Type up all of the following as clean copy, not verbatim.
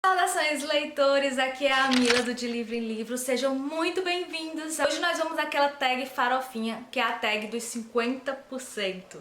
Saudações, leitores! Aqui é a Mila do De Livro em Livro, sejam muito bem-vindos! Hoje nós vamos àquela tag farofinha, que é a tag dos 50%.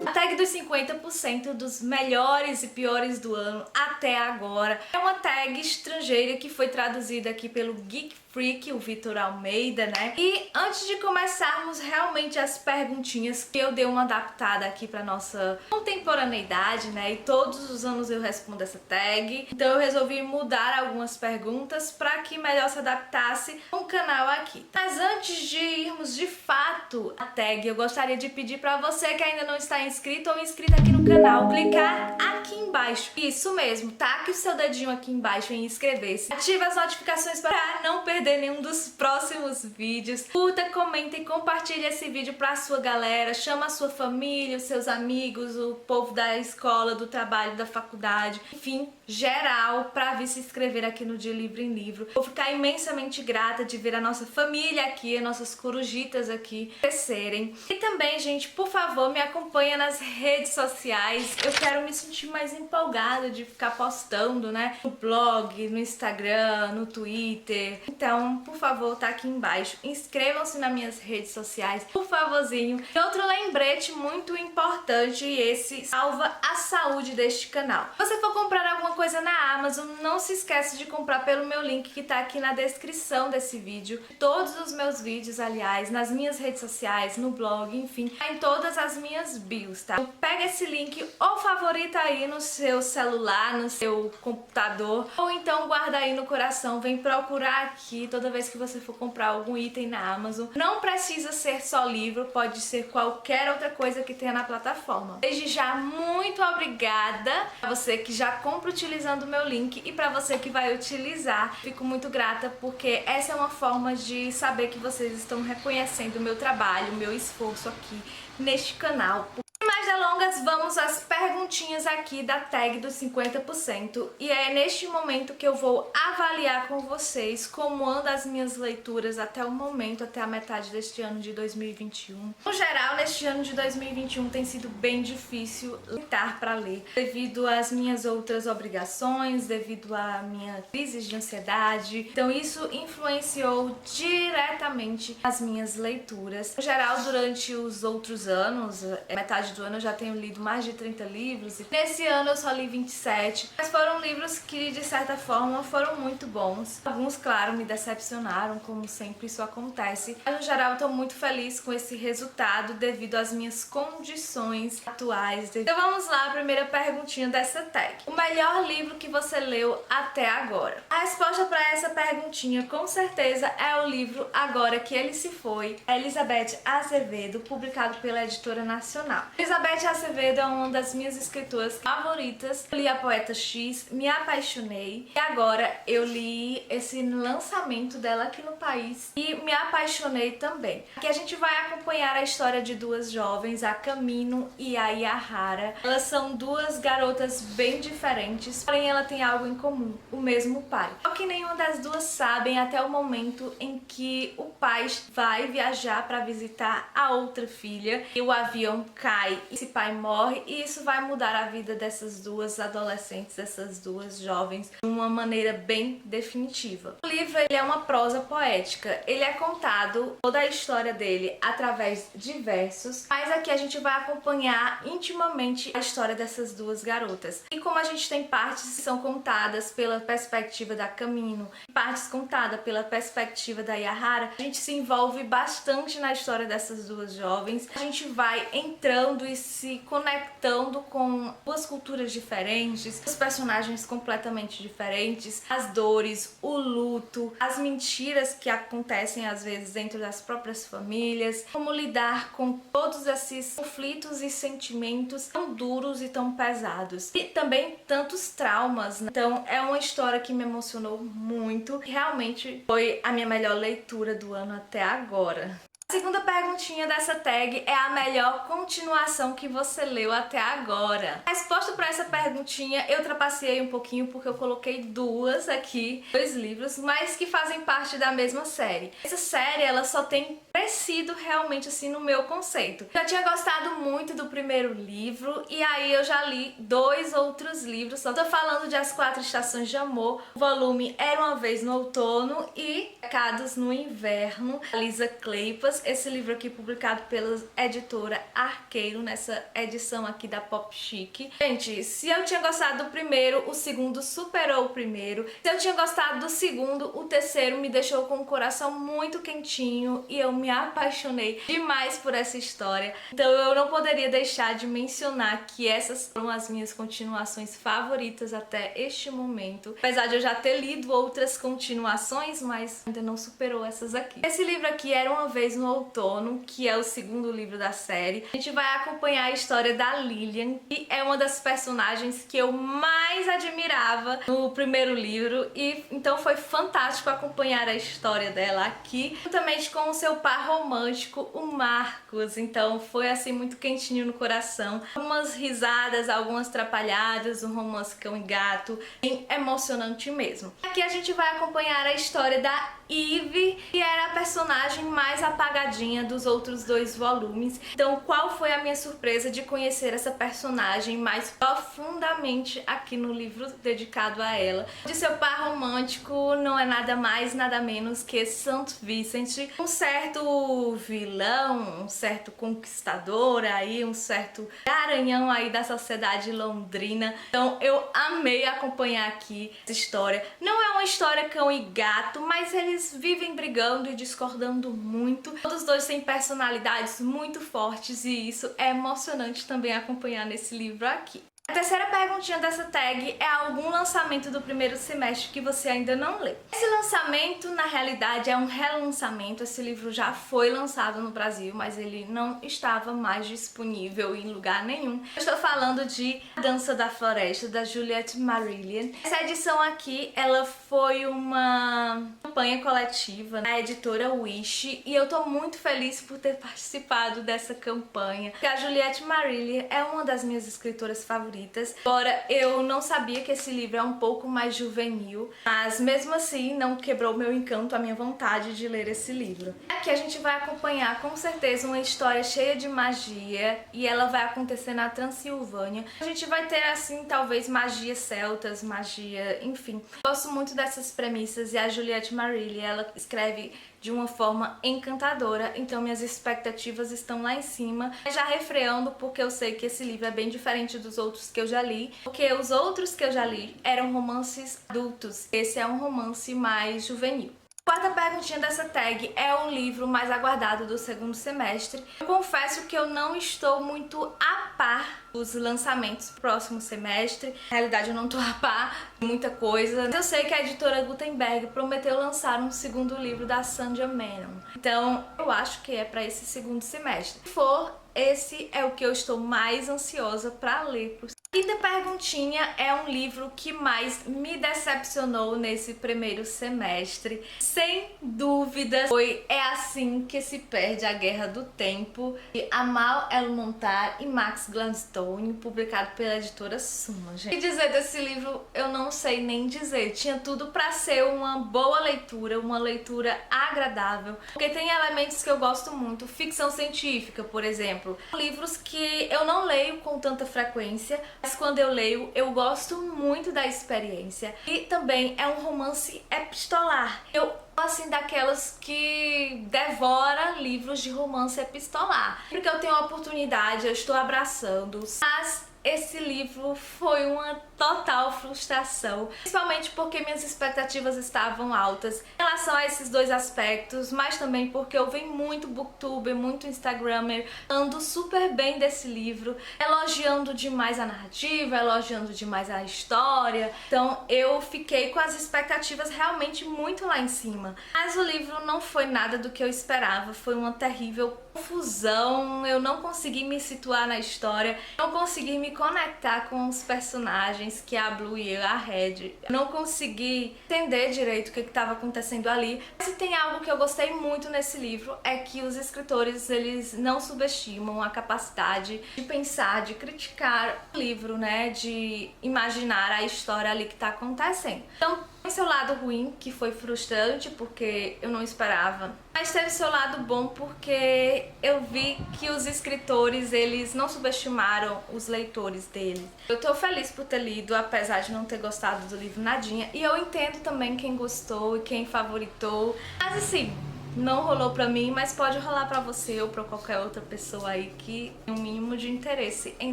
A tag dos 50% dos melhores e piores do ano até agora é uma tag estrangeira que foi traduzida aqui pelo Geek Freak, o Vitor Almeida, né? E antes de começarmos realmente as perguntinhas, que eu dei uma adaptada aqui para nossa contemporaneidade, né? E todos os anos eu respondo essa tag. Então eu resolvi mudar algumas perguntas para que melhor se adaptasse com o canal aqui. Mas antes de irmos de fato à tag, eu gostaria de pedir para você que ainda não está inscrito ou inscrita aqui no canal, clicar aqui embaixo. Isso mesmo, taque o seu dedinho aqui embaixo em inscrever-se. Ative as notificações para não perder nenhum dos próximos vídeos. Curta, comenta e compartilhe esse vídeo para a sua galera. Chama a sua família, os seus amigos, o povo da escola, do trabalho, da faculdade, enfim, geral, para vir se inscrever aqui no De Livro em Livro. Vou ficar imensamente grata de ver a nossa família aqui, as nossas corujitas aqui crescerem. E também, gente, por favor, me acompanha nas redes sociais. Eu quero me sentir mais empolgada de ficar postando, né? No blog, no Instagram, no Twitter. Então, por favor, tá aqui embaixo. Inscrevam-se nas minhas redes sociais, por favorzinho. E outro lembrete muito importante, e esse salva a saúde deste canal. Se você for comprar alguma coisa na Amazon, não se esqueça de comprar pelo meu link que tá aqui na descrição desse vídeo. Todos os meus vídeos, aliás, nas minhas redes sociais, no blog, enfim, tá em todas as minhas bios, tá? Então, pega esse link ou favorita aí no seu celular, no seu computador, ou então guarda aí no coração, vem procurar aqui toda vez que você for comprar algum item na Amazon. Não precisa ser só livro, pode ser qualquer outra coisa que tenha na plataforma. Desde já, muito obrigada a você que já compra utilizando o meu link e para você que vai utilizar. Fico muito grata porque essa é uma forma de saber que vocês estão reconhecendo o meu trabalho, o meu esforço aqui neste canal. Sem mais delongas, vamos às perguntinhas aqui da tag dos 50%, e é neste momento que eu vou avaliar com vocês como andam as minhas leituras até o momento, até a metade deste ano de 2021. No geral, neste ano de 2021 tem sido bem difícil lutar para ler, devido às minhas outras obrigações, devido à minha crise de ansiedade. Então isso influenciou diretamente as minhas leituras. No geral, durante os outros anos, metade do ano eu já tenho lido mais de 30 livros, e nesse ano eu só li 27, mas foram livros que de certa forma foram muito bons. Alguns, claro, me decepcionaram, como sempre isso acontece, mas no geral eu tô muito feliz com esse resultado devido às minhas condições atuais. Então vamos lá, a primeira perguntinha dessa tag. O melhor livro que você leu até agora? A resposta para essa perguntinha com certeza é o livro Agora Que Ele Se Foi, Elizabeth Azevedo, publicado pela Editora Nacional. Elizabeth Azevedo é uma das minhas escritoras favoritas. Eu li A Poeta X, me apaixonei, e agora eu li esse lançamento dela aqui no país e me apaixonei também. Aqui a gente vai acompanhar a história de duas jovens, a Camino e a Yahara. Elas são duas garotas bem diferentes, porém ela tem algo em comum, o mesmo pai. Só que nenhuma das duas sabem até o momento em que o pai vai viajar para visitar a outra filha e o avião cai. Esse pai morre e isso vai mudar a vida dessas duas adolescentes, dessas duas jovens, de uma maneira bem definitiva. O livro ele é uma prosa poética, ele é contado, toda a história dele, através de versos, mas aqui a gente vai acompanhar intimamente a história dessas duas garotas. E como a gente tem partes que são contadas pela perspectiva da Camino, partes contadas pela perspectiva da Yahara, a gente se envolve bastante na história dessas duas jovens. A gente vai entrando e se conectando com duas culturas diferentes, os personagens completamente diferentes, as dores, o luto, as mentiras que acontecem às vezes dentro das próprias famílias, como lidar com todos esses conflitos e sentimentos tão duros e tão pesados, e também tantos traumas, né? Então é uma história que me emocionou muito, realmente foi a minha melhor leitura do ano até agora. A segunda perguntinha dessa tag é a melhor continuação que você leu até agora. A resposta para essa perguntinha eu trapaceei um pouquinho porque eu coloquei duas aqui, dois livros, mas que fazem parte da mesma série. Essa série, ela só tem crescido realmente assim no meu conceito. Eu tinha gostado muito do primeiro livro e aí eu já li dois outros livros. Só tô falando de As Quatro Estações de Amor, o volume Era Uma Vez no Outono e Pecados no Inverno, Lisa Kleypas. Esse livro aqui publicado pela editora Arqueiro, nessa edição aqui da Pop Chic. Gente, se eu tinha gostado do primeiro, o segundo superou o primeiro. Se eu tinha gostado do segundo, o terceiro me deixou com o coração muito quentinho e eu me apaixonei demais por essa história. Então eu não poderia deixar de mencionar que essas foram as minhas continuações favoritas até este momento. Apesar de eu já ter lido outras continuações, mas ainda não superou essas aqui. Esse livro aqui Era Uma Vez no Outono, que é o segundo livro da série. A gente vai acompanhar a história da Lilian, que é uma das personagens que eu mais admirava no primeiro livro, e então foi fantástico acompanhar a história dela aqui, juntamente com o seu par romântico, o Marcos. Então foi assim muito quentinho no coração. Algumas risadas, algumas atrapalhadas, um romance cão e gato, bem emocionante mesmo. Aqui a gente vai acompanhar a história da Eve, que era a personagem mais apagadinha dos outros dois volumes. Então, qual foi a minha surpresa de conhecer essa personagem mais profundamente aqui no livro dedicado a ela? De seu par romântico não é nada mais, nada menos que St. Vincent, um certo vilão, um certo conquistador aí, um certo garanhão aí da sociedade londrina. Então, eu amei acompanhar aqui essa história. Não é uma história cão e gato, mas eles vivem brigando e discordando muito. Todos os dois têm personalidades muito fortes e isso é emocionante também acompanhar nesse livro aqui. A terceira perguntinha dessa tag é algum lançamento do primeiro semestre que você ainda não leu. Esse lançamento, na realidade, é um relançamento. Esse livro já foi lançado no Brasil, mas ele não estava mais disponível em lugar nenhum. Eu estou falando de A Dança da Floresta, da Juliette Marillion. Essa edição aqui, ela foi uma campanha coletiva na editora Wish, e eu tô muito feliz por ter participado dessa campanha, porque a Juliette Marillion é uma das minhas escritoras favoritas. Embora eu não sabia que esse livro é um pouco mais juvenil, mas mesmo assim não quebrou meu encanto, a minha vontade de ler esse livro. Aqui a gente vai acompanhar com certeza uma história cheia de magia, e ela vai acontecer na Transilvânia. A gente vai ter assim talvez magia celtas, magia, enfim. Gosto muito dessas premissas, e a Juliette Marillion, ela escreve de uma forma encantadora, então minhas expectativas estão lá em cima, já refreando porque eu sei que esse livro é bem diferente dos outros que eu já li, porque os outros que eu já li eram romances adultos, esse é um romance mais juvenil. Quarta perguntinha dessa tag é o livro mais aguardado do segundo semestre. Eu confesso que eu não estou muito a par dos lançamentos do próximo semestre. Na realidade, eu não estou a par de muita coisa. Eu sei que a editora Gutenberg prometeu lançar um segundo livro da Sandra Menon. Então, eu acho que é para esse segundo semestre. Se for, esse é o que eu estou mais ansiosa para ler. Quinta perguntinha é um livro que mais me decepcionou nesse primeiro semestre. Sem dúvida, foi É Assim que se Perde a Guerra do Tempo, de Amal El-Montar e Max Gladstone, publicado pela editora Suma. Gente, o que dizer desse livro eu não sei nem dizer. Tinha tudo pra ser uma boa leitura, uma leitura agradável, porque tem elementos que eu gosto muito. Ficção científica, por exemplo. Livros que eu não leio com tanta frequência, mas quando eu leio, eu gosto muito da experiência. E também é um romance epistolar. Eu assim, daquelas que devora livros de romance epistolar. Porque eu tenho a oportunidade, eu estou abraçando. Mas esse livro foi uma total frustração, principalmente porque minhas expectativas estavam altas em relação a esses dois aspectos, mas também porque eu venho muito booktuber, muito instagrammer, ando super bem desse livro, elogiando demais a narrativa, elogiando demais a história, então eu fiquei com as expectativas realmente muito lá em cima. Mas o livro não foi nada do que eu esperava, foi uma terrível confusão, eu não consegui me situar na história, não consegui me conectar com os personagens, que é a Blue e a Red. Eu não consegui entender direito o que estava acontecendo ali. Mas se tem algo que eu gostei muito nesse livro é que os escritores, eles não subestimam a capacidade de pensar, de criticar o livro, né? De imaginar a história ali que está acontecendo. Então, tem seu lado ruim, que foi frustrante, porque eu não esperava. Mas teve seu lado bom, porque eu vi que os escritores, eles não subestimaram os leitores deles. Eu tô feliz por ter lido, apesar de não ter gostado do livro nadinha. E eu entendo também quem gostou e quem favoritou. Mas assim, não rolou pra mim, mas pode rolar pra você ou pra qualquer outra pessoa aí que tem um mínimo de interesse em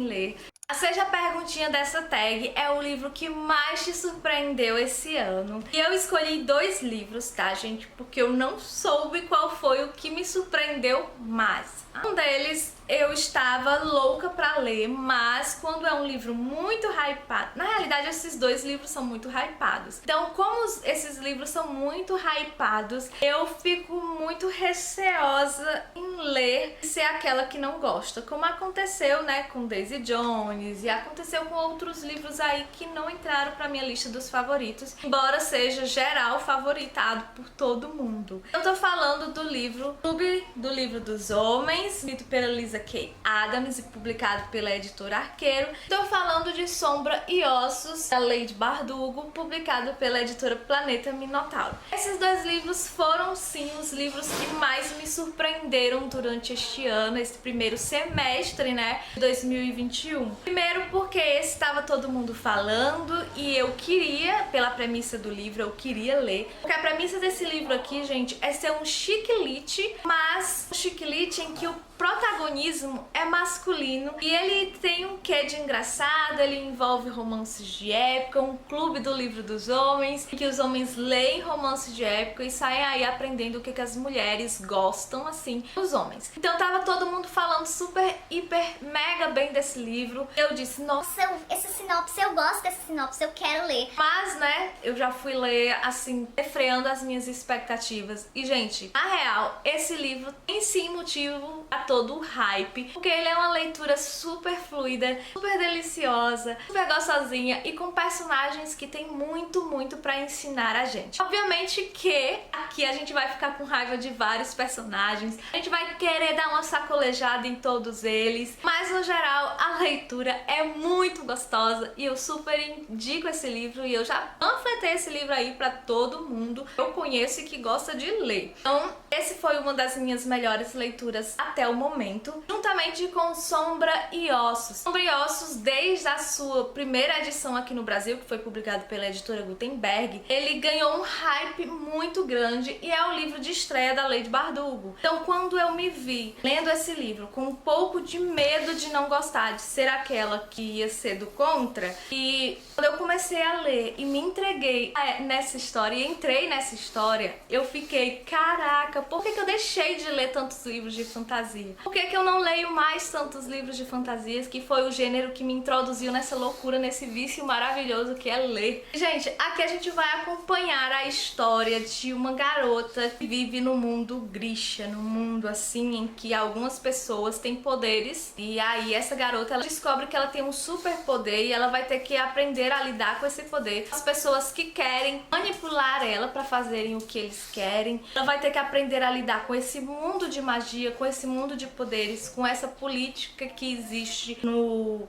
ler. A Seja a Perguntinha dessa tag é o livro que mais te surpreendeu esse ano. E eu escolhi 2 livros, tá, gente? Porque eu não soube qual foi o que me surpreendeu mais. Um deles eu estava louca pra ler, mas quando é um livro muito hypado... Na realidade, esses 2 livros são muito hypados. Então, como esses livros são muito hypados, eu fico muito receosa em ler e ser aquela que não gosta. Como aconteceu, né, com Daisy Jones e aconteceu com outros livros aí que não entraram pra minha lista dos favoritos, embora seja geral favoritado por todo mundo. Eu tô falando do livro Clube do Livro dos Homens, escrito pela Lisa K. Adams e publicado pela editora Arqueiro. Estou falando de Sombra e Ossos, da Lady Bardugo, publicado pela editora Planeta Minotauro. Esses 2 livros foram sim os livros que mais me surpreenderam durante este ano, esse primeiro semestre, né, de 2021. Primeiro porque esse estava todo mundo falando e eu queria, pela premissa do livro, eu queria ler. Porque a premissa desse livro aqui, gente, é ser um chick lit, mas um chick lit em que o protagonismo é masculino e ele tem um quê de engraçado, ele envolve romances de época, um clube do livro dos homens, em que os homens leem romances de época e saem aí aprendendo o que as mulheres gostam, assim, dos homens. Então tava todo mundo falando super, hiper, mega bem desse livro. Eu disse, nossa, Essa sinopse, eu gosto dessa sinopse, eu quero ler. mas, né, eu já fui ler, assim, refreando as minhas expectativas. E, gente, na real, esse livro tem sim motivo a todo o hype, porque ele é uma leitura super fluida, super deliciosa, super gostosinha e com personagens que tem muito pra ensinar a gente. Obviamente que aqui a gente vai ficar com raiva de vários personagens, a gente vai querer dar uma sacolejada em todos eles, mas no geral a leitura é muito gostosa e eu super indico esse livro e eu já panfletei esse livro aí pra todo mundo que eu conheço e que gosta de ler. Então, esse foi uma das minhas melhores leituras até o momento, juntamente com Sombra e Ossos. Sombra e Ossos, desde a sua primeira edição aqui no Brasil, que foi publicado pela editora Gutenberg, ele ganhou um hype muito grande e é o livro de estreia da Lady Bardugo. Então, quando eu me vi lendo esse livro com um pouco de medo de não gostar, de ser aquela que ia ser do contra, e quando eu comecei a ler e me entreguei nessa história e entrei nessa história, eu fiquei, caraca, por que eu deixei de ler tantos livros de fantasia? Por que eu não leio mais tantos livros de fantasias, que foi o gênero que me introduziu nessa loucura, nesse vício maravilhoso que é ler? Gente, aqui a gente vai acompanhar a história de uma garota que vive no mundo Grisha, no mundo assim em que algumas pessoas têm poderes, e aí essa garota ela descobre que ela tem um super poder e ela vai ter que aprender a lidar com esse poder. As pessoas que querem manipular ela para fazerem o que eles querem, ela vai ter que aprender a lidar com esse mundo de magia, com esse mundo de poderes, com essa política que existe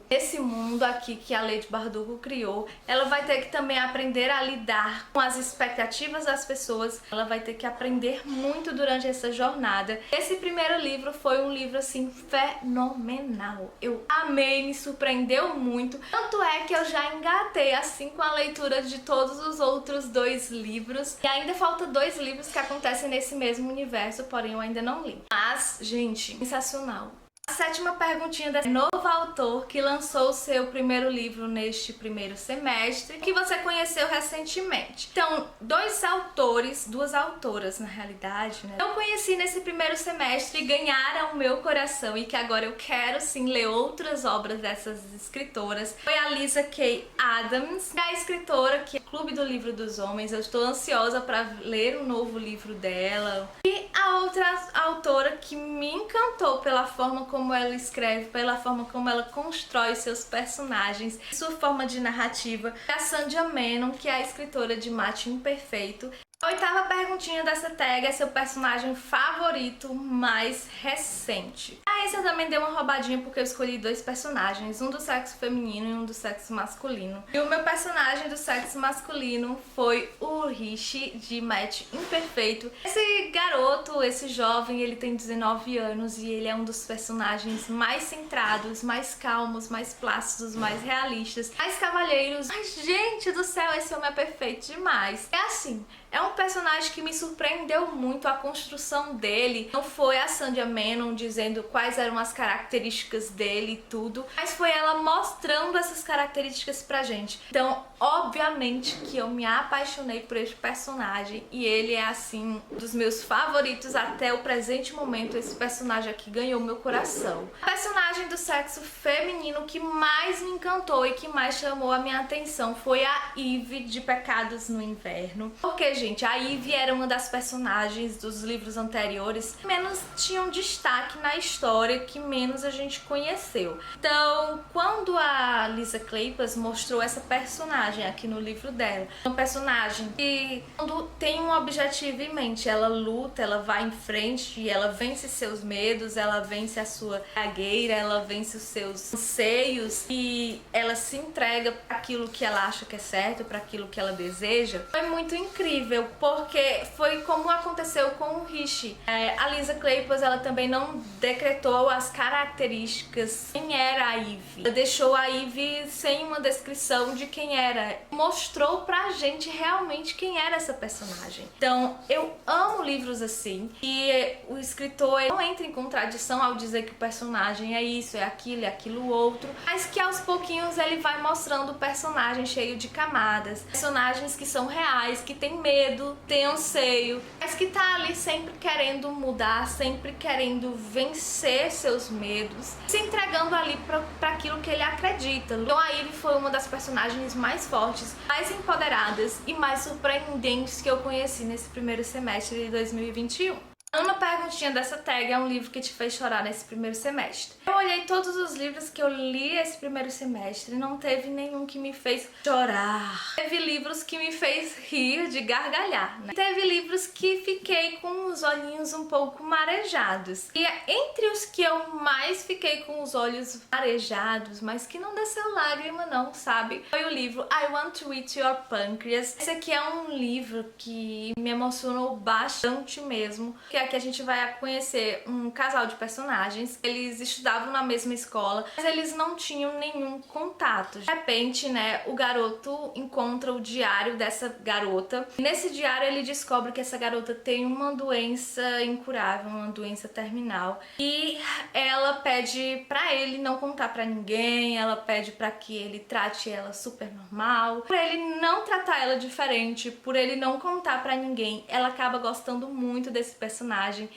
nesse mundo aqui que a Lady Bardugo criou. Ela vai ter que também aprender a lidar com as expectativas das pessoas. Ela vai ter que aprender muito durante essa jornada. Esse primeiro livro foi um livro assim fenomenal. Eu amei, me surpreendeu muito. Tanto é que eu já engatei assim com a leitura de todos os outros 2 livros. E ainda falta 2 livros que acontecem nesse mesmo universo, porém eu ainda não li. Mas, gente, sensacional. A 7ª perguntinha desse novo autor que lançou o seu primeiro livro neste primeiro semestre, que você conheceu recentemente. Então, 2 autores, 2 autoras na realidade, né? Eu conheci nesse primeiro semestre e ganharam o meu coração e que agora eu quero sim ler outras obras dessas escritoras. Foi a Lisa K. Adams, a escritora que é Clube do Livro dos Homens. Eu estou ansiosa para ler o novo livro dela. E a outra autora que me encantou pela forma como como ela escreve, pela forma como ela constrói seus personagens, sua forma de narrativa. A Sandra Menon, que é a escritora de Mate Imperfeito. A oitava perguntinha dessa tag é seu personagem favorito mais recente. A esse eu também dei uma roubadinha porque eu escolhi dois personagens, um do sexo feminino e um do sexo masculino. E o meu personagem do sexo masculino foi o Rishi, de Match Imperfeito. Esse garoto, esse jovem, ele tem 19 anos e ele é um dos personagens mais centrados, mais calmos, mais plácidos, mais realistas, mais cavalheiros. Ai, gente do céu, esse homem é perfeito demais. É assim, é um personagem que me surpreendeu muito a construção dele. Não foi a Sandra Menon dizendo quais eram as características dele e tudo, mas foi ela mostrando essas características pra gente. Então, obviamente que eu me apaixonei por este personagem e ele é, assim, um dos meus favoritos até o presente momento. Esse personagem aqui ganhou meu coração. A personagem do sexo feminino que mais me encantou e que mais chamou a minha atenção foi a Eve, de Pecados no Inverno. Porque, gente, a Eve era uma das personagens dos livros anteriores que menos tinham destaque na história, que menos a gente conheceu. Então, quando a Lisa Kleypas mostrou essa personagem aqui no livro dela, uma personagem que, quando tem um objetivo em mente, ela luta, ela vai em frente, ela vence seus medos, ela vence a sua gagueira, ela vence os seus anseios e ela se entrega para aquilo que ela acha que é certo, para aquilo que ela deseja. Foi muito incrível, porque foi como aconteceu com o Rishi. A Lisa Kleypas, ela também não decretou as características, quem era a Eve. Ela deixou a Eve sem uma descrição de quem era. Mostrou pra gente realmente quem era essa personagem. Então, eu amo livros assim. E o escritor não entra em contradição ao dizer que o personagem é isso, é aquilo outro. Mas que aos pouquinhos ele vai mostrando o personagem cheio de camadas. Personagens que são reais, que tem medo, tem anseio, mas que tá ali sempre querendo mudar, sempre querendo vencer seus medos, se entregando ali pra aquilo que ele acredita. Então a Eve foi uma das personagens mais fortes, mais empoderadas e mais surpreendentes que eu conheci nesse primeiro semestre de 2021. Uma perguntinha dessa tag é um livro que te fez chorar nesse primeiro semestre. Eu olhei todos os livros que eu li esse primeiro semestre e não teve nenhum que me fez chorar. Teve livros que me fez rir, de gargalhar, né? Teve livros que fiquei com os olhinhos um pouco marejados. E entre os que eu mais fiquei com os olhos marejados, mas que não desceu lágrima não, sabe? Foi o livro I Want to Eat Your Pancreas. Esse aqui é um livro que me emocionou bastante mesmo. Que aqui a gente vai conhecer um casal de personagens. Eles estudavam na mesma escola, mas eles não tinham nenhum contato. De repente, né, o garoto encontra o diário dessa garota. E nesse diário ele descobre que essa garota tem uma doença incurável, uma doença terminal. E ela pede pra ele não contar pra ninguém, ela pede pra que ele trate ela super normal. Por ele não tratar ela diferente, por ele não contar pra ninguém, ela acaba gostando muito desse personagem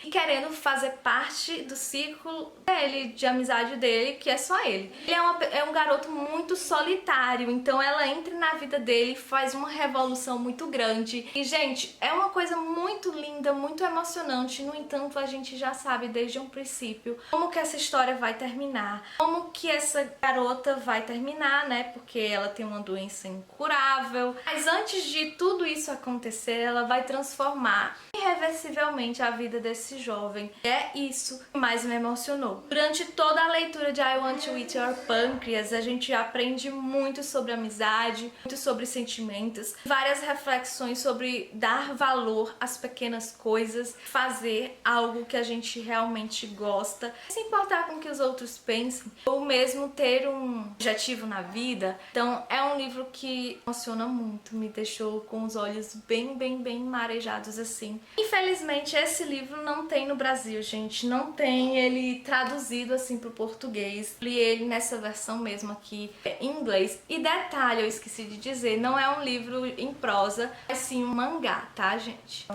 e querendo fazer parte do círculo dele, de amizade dele, que é só ele. Ele é um garoto muito solitário, então ela entra na vida dele, faz uma revolução muito grande. E, gente, é uma coisa muito linda, muito emocionante. No entanto, a gente já sabe desde um princípio como que essa história vai terminar, como que essa garota vai terminar, né? Porque ela tem uma doença incurável. Mas antes de tudo isso acontecer, ela vai transformar irreversivelmente a vida desse jovem. É isso que mais me emocionou. Durante toda a leitura de I Want to Eat Your Pancreas, a gente aprende muito sobre amizade, muito sobre sentimentos, várias reflexões sobre dar valor às pequenas coisas, fazer algo que a gente realmente gosta, sem se importar com o que os outros pensem, ou mesmo ter um objetivo na vida. Então é um livro que emociona muito, me deixou com os olhos bem marejados assim. Infelizmente esse livro não tem no Brasil, gente, não tem ele traduzido assim pro português. Li ele nessa versão mesmo aqui em inglês. E detalhe, eu esqueci de dizer, não é um livro em prosa, é sim um mangá, tá, gente?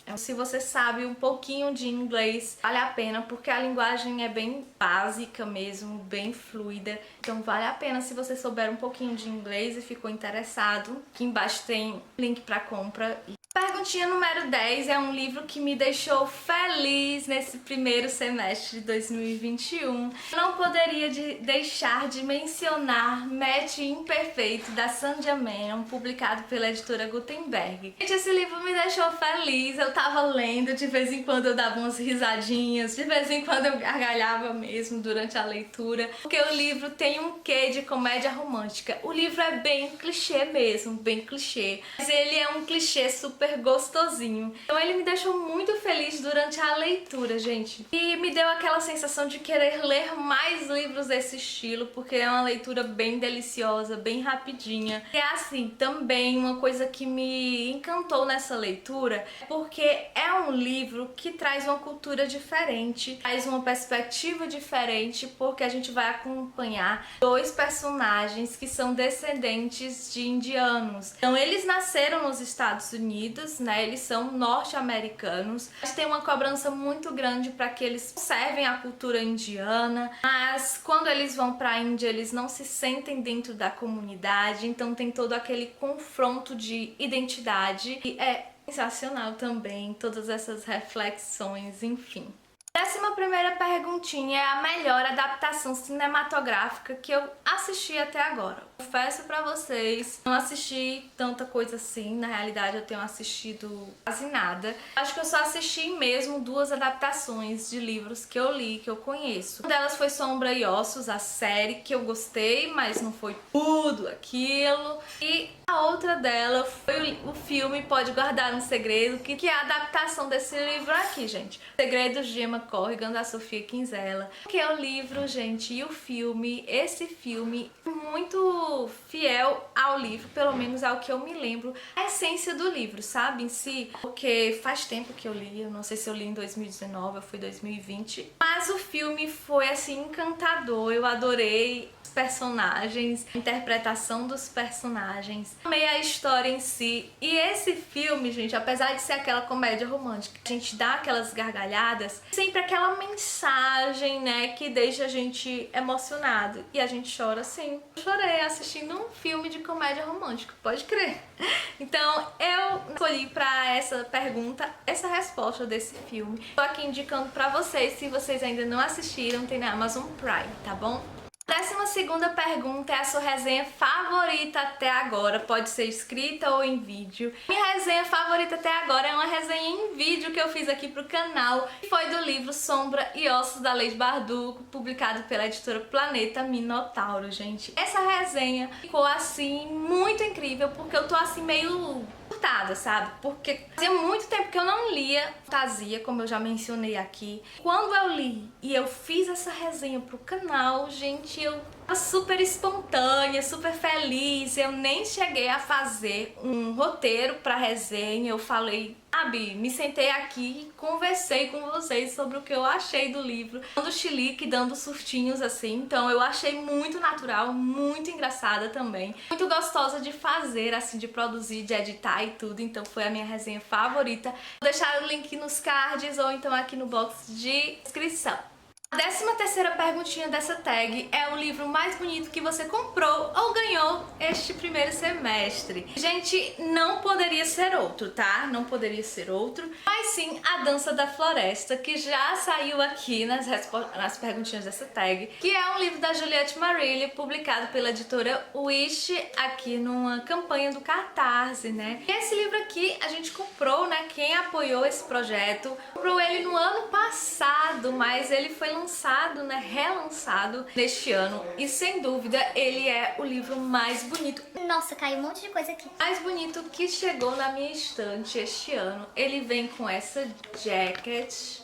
Então, se você sabe um pouquinho de inglês, vale a pena, porque a linguagem é bem básica mesmo, bem fluida. Então vale a pena se você souber um pouquinho de inglês e ficou interessado. Aqui embaixo tem link para compra. Perguntinha Perguntinha número 10 é um livro que me deixou feliz nesse primeiro semestre de 2021. Não poderia deixar de mencionar Match Imperfeito, da Sandra Menon, publicado pela editora Gutenberg. Gente, esse livro me deixou feliz, eu tava lendo, de vez em quando eu dava umas risadinhas, de vez em quando eu gargalhava mesmo durante a leitura, porque o livro tem um quê de comédia romântica. O livro é bem clichê mesmo, bem clichê, mas ele é um clichê super gostosinho. Então ele me deixou muito feliz durante a leitura, gente. E me deu aquela sensação de querer ler mais livros desse estilo, porque é uma leitura bem deliciosa, bem rapidinha. E assim, também uma coisa que me encantou nessa leitura, porque é um livro que traz uma cultura diferente, traz uma perspectiva diferente, porque a gente vai acompanhar dois personagens que são descendentes de indianos. Então eles nasceram nos Estados Unidos, né? Eles são norte-americanos, mas tem uma cobrança muito grande para que eles conservem a cultura indiana, mas quando eles vão para a Índia eles não se sentem dentro da comunidade, então tem todo aquele confronto de identidade e é sensacional também todas essas reflexões, enfim. 11ª perguntinha é a melhor adaptação cinematográfica que eu assisti até agora. Confesso pra vocês, não assisti tanta coisa assim, na realidade eu tenho assistido quase nada. Acho que eu só assisti mesmo 2 adaptações de livros que eu li, que eu conheço. Uma delas foi Sombra e Ossos, a série, que eu gostei, mas não foi tudo aquilo. E a outra dela foi o filme Pode Guardar um Segredo, que é a adaptação desse livro aqui, gente. Segredos de Emma Corrigan, da Sofia Kinsella. Que é o livro, gente, e o filme, esse filme é muito fiel ao livro, pelo menos ao que eu me lembro, a essência do livro, sabe, em si, porque faz tempo que eu li, eu não sei se eu li em 2019 ou foi 2020, mas o filme foi, assim, encantador, eu adorei personagens, a interpretação dos personagens, amei a história em si. E esse filme, gente, apesar de ser aquela comédia romântica, a gente dá aquelas gargalhadas, sempre aquela mensagem, né, que deixa a gente emocionado. E a gente chora sim. Eu chorei assistindo um filme de comédia romântica, pode crer. Então eu escolhi pra essa pergunta, essa resposta desse filme. Tô aqui indicando pra vocês, se vocês ainda não assistiram, tem na Amazon Prime, tá bom? 12ª pergunta é a sua resenha favorita até agora, pode ser escrita ou em vídeo. Minha resenha favorita até agora é uma resenha em vídeo que eu fiz aqui pro canal, que foi do livro Sombra e Ossos, da Leigh Bardugo, publicado pela editora Planeta Minotauro, gente. Essa resenha ficou assim muito incrível, porque eu tô assim meio surtada, sabe? Porque fazia muito tempo que eu não lia fantasia, como eu já mencionei aqui. Quando eu li e eu fiz essa resenha pro canal, gente, eu tava super espontânea, super feliz. Eu nem cheguei a fazer um roteiro pra resenha. Eu falei, sabe, me sentei aqui e conversei com vocês sobre o que eu achei do livro, dando chilique, dando surtinhos assim. Então eu achei muito natural, muito engraçada também, muito gostosa de fazer, assim, de produzir, de editar e tudo. Então foi a minha resenha favorita. Vou deixar o link nos cards ou então aqui no box de descrição. A 13ª perguntinha dessa tag é o livro mais bonito que você comprou ou ganhou este primeiro semestre. Gente, não poderia ser outro, tá? Não poderia ser outro, mas sim A Dança da Floresta, que já saiu aqui nas perguntinhas dessa tag, que é um livro da Juliette Marília, publicado pela editora Wish, aqui numa campanha do Catarse, né? E esse livro aqui a gente comprou, né? Quem apoiou esse projeto comprou ele no ano passado, mas ele foi lançado, né, relançado neste ano, e sem dúvida ele é o livro mais bonito. Nossa, caiu um monte de coisa aqui. Mais bonito que chegou na minha estante este ano. Ele vem com essa jacket,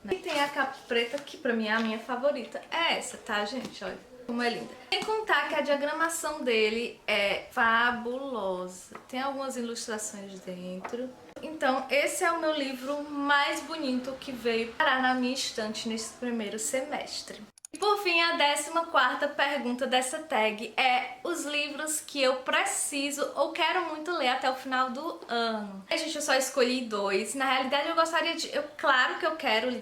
né? E tem a capa preta, que pra mim é a minha favorita. É essa, tá, gente? Olha como é linda. Sem contar que a diagramação dele é fabulosa. Tem algumas ilustrações dentro. Então, esse é o meu livro mais bonito que veio parar na minha estante nesse primeiro semestre. Por por fim, a 14ª pergunta dessa tag é os livros que eu preciso ou quero muito ler até o final do ano. Gente, eu só escolhi 2. Na realidade, eu gostaria de... claro que eu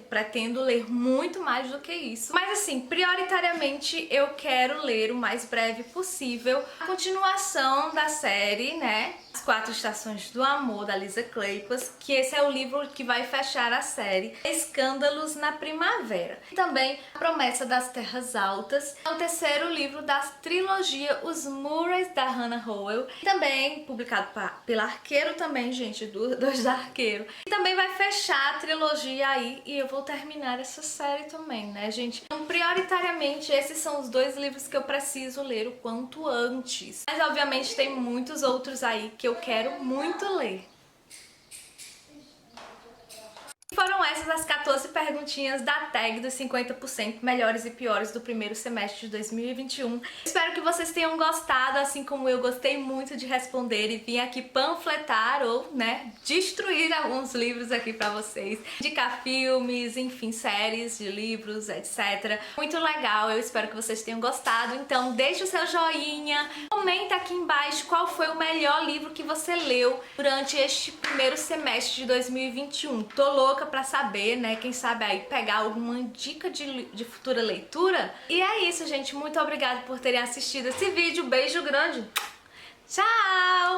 pretendo ler muito mais do que isso. Mas assim, prioritariamente eu quero ler o mais breve possível a continuação da série, né? As 4 Estações do Amor, da Lisa Kleypas, que esse é o livro que vai fechar a série Escândalos na Primavera. E também A Promessa das Terras Altas, é o 3º livro da trilogia Os Murrays, da Hannah Howell, e também publicado pela Arqueiro também, gente, dois da Arqueiro. E também vai fechar a trilogia aí e eu vou terminar essa série também, né, gente? Então, prioritariamente, esses são os 2 livros que eu preciso ler o quanto antes. Mas, obviamente, tem muitos outros aí que eu quero muito ler. Foram essas as 14 perguntinhas da tag dos 50% melhores e piores do primeiro semestre de 2021. Espero que vocês tenham gostado, assim como eu gostei muito de responder e vim aqui panfletar ou, né, destruir alguns livros aqui pra vocês. Indicar filmes, enfim, séries de livros, etc. Muito legal, eu espero que vocês tenham gostado. Então deixa o seu joinha, comenta aqui embaixo qual foi o melhor livro que você leu durante este primeiro semestre de 2021. Tô louca pra saber, né? Quem sabe aí pegar alguma dica de futura leitura. E é isso, gente. Muito obrigada por terem assistido esse vídeo. Beijo grande. Tchau!